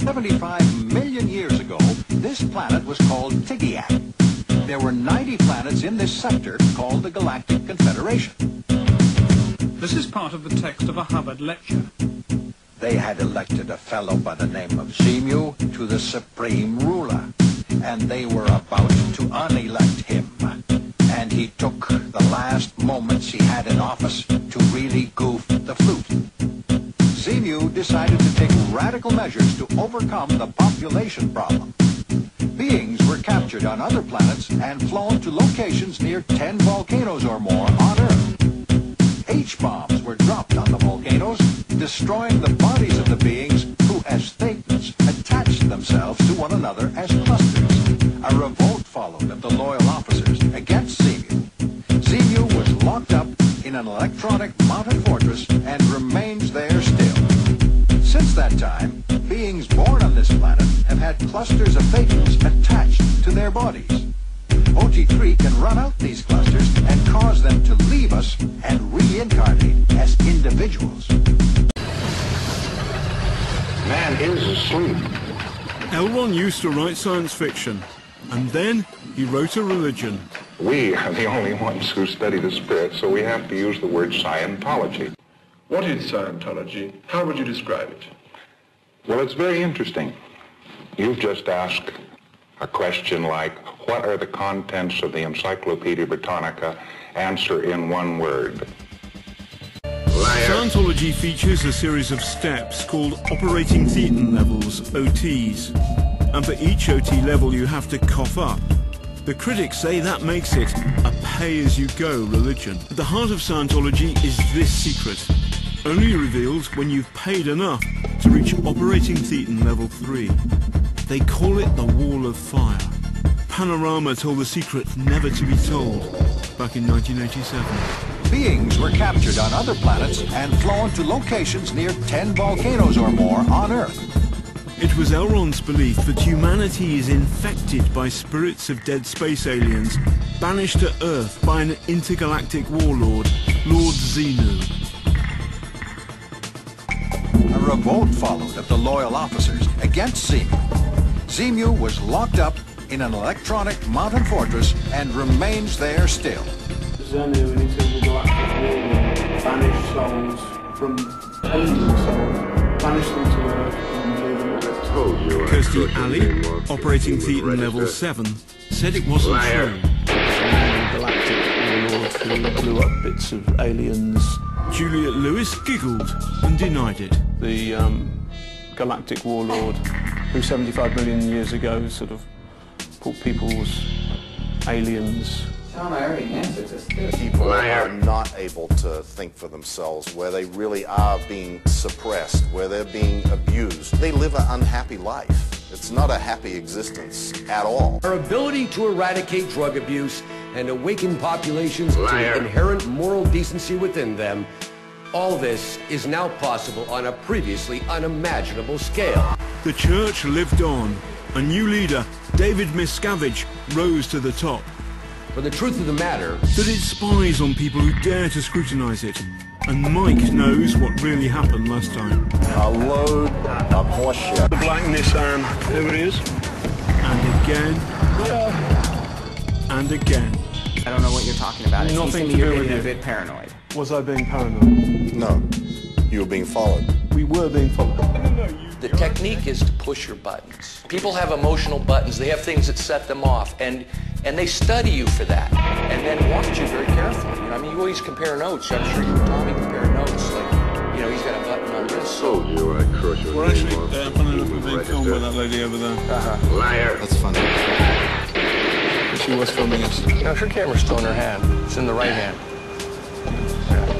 75 million years ago, this planet was called Tigyac. There were 90 planets in this sector called the Galactic Confederation. This is part of the text of a Hubbard lecture. They had elected a fellow by the name of Zemu to the supreme ruler, and they were about to unelect him. And he took the last moments he had in office to really goof the flute. Zemu decided to take radical measures to overcome the population problem. Beings were captured on other planets and flown to locations near 10 volcanoes or more on Earth. H-bombs were dropped on the volcanoes, destroying the bodies of the beings who, as Thetans, attached themselves to one another as clusters. A revolt followed of the loyal officers against Zemu. Zemu was locked up in an electronic mountain fortress and remains there still. Since that time, beings born on this planet have had clusters of Thetans attached to their bodies. OT3 can run out these clusters and cause them to leave us and reincarnate as individuals. Man is asleep. Elron used to write science fiction, and then he wrote a religion. We are the only ones who study the spirit, so we have to use the word Scientology. What is Scientology? How would you describe it? Well, it's very interesting. You've just asked a question like, what are the contents of the Encyclopedia Britannica? Answer in one word. Liar. Scientology features a series of steps called operating thetan levels, OTs. And for each OT level you have to cough up. The critics say that makes it a pay-as-you-go religion. At the heart of Scientology is this secret, only revealed when you've paid enough to reach operating thetan level 3. They call it the Wall of Fire. Panorama told the secret never to be told back in 1987. Beings were captured on other planets and flown to locations near 10 volcanoes or more on Earth. It was Elron's belief that humanity is infected by spirits of dead space aliens, banished to Earth by an intergalactic warlord, Lord Xenu. A revolt followed of the loyal officers against Zemu. Zemu was locked up in an electronic mountain fortress and remains there still. Xenu, an intergalactic warlord, banished souls from alien souls, banished them to Earth and blew them away. Kirsty Alley, operating thetan level 7, said it wasn't true. Galactic warlord who blew up bits of aliens. Juliet Lewis giggled and denied it. The galactic warlord who 75 million years ago sort of put people's aliens. Tom, I already answered this. People are not able to think for themselves, where they really are being suppressed, where they're being abused. They live an unhappy life. It's not a happy existence at all. Our ability to eradicate drug abuse and awaken populations to the inherent moral decency within them, all this is now possible on a previously unimaginable scale. The church lived on. A new leader, David Miscavige, rose to the top. For the truth of the matter, that it spies on people who dare to scrutinize it. And Mike knows what really happened last time. A load of horseshit. The black Nissan, there it is. And again. And again. I don't know what you're talking about. It seems to me you're getting a bit paranoid. Was I being paranoid? No, you were being followed. We were being followed. The technique is to push your buttons. People have emotional buttons. They have things that set them off, and they study you for that, and then watch you very carefully. You know, I mean, you always compare notes. I'm sure you and Tommy compare notes. Like, you know, he's got a button on this. So we're actually funny enough, we're being filmed by that lady over there. Liar. That's funny. She was filming us. No, her camera's still in her hand. It's in the right hand. Yeah.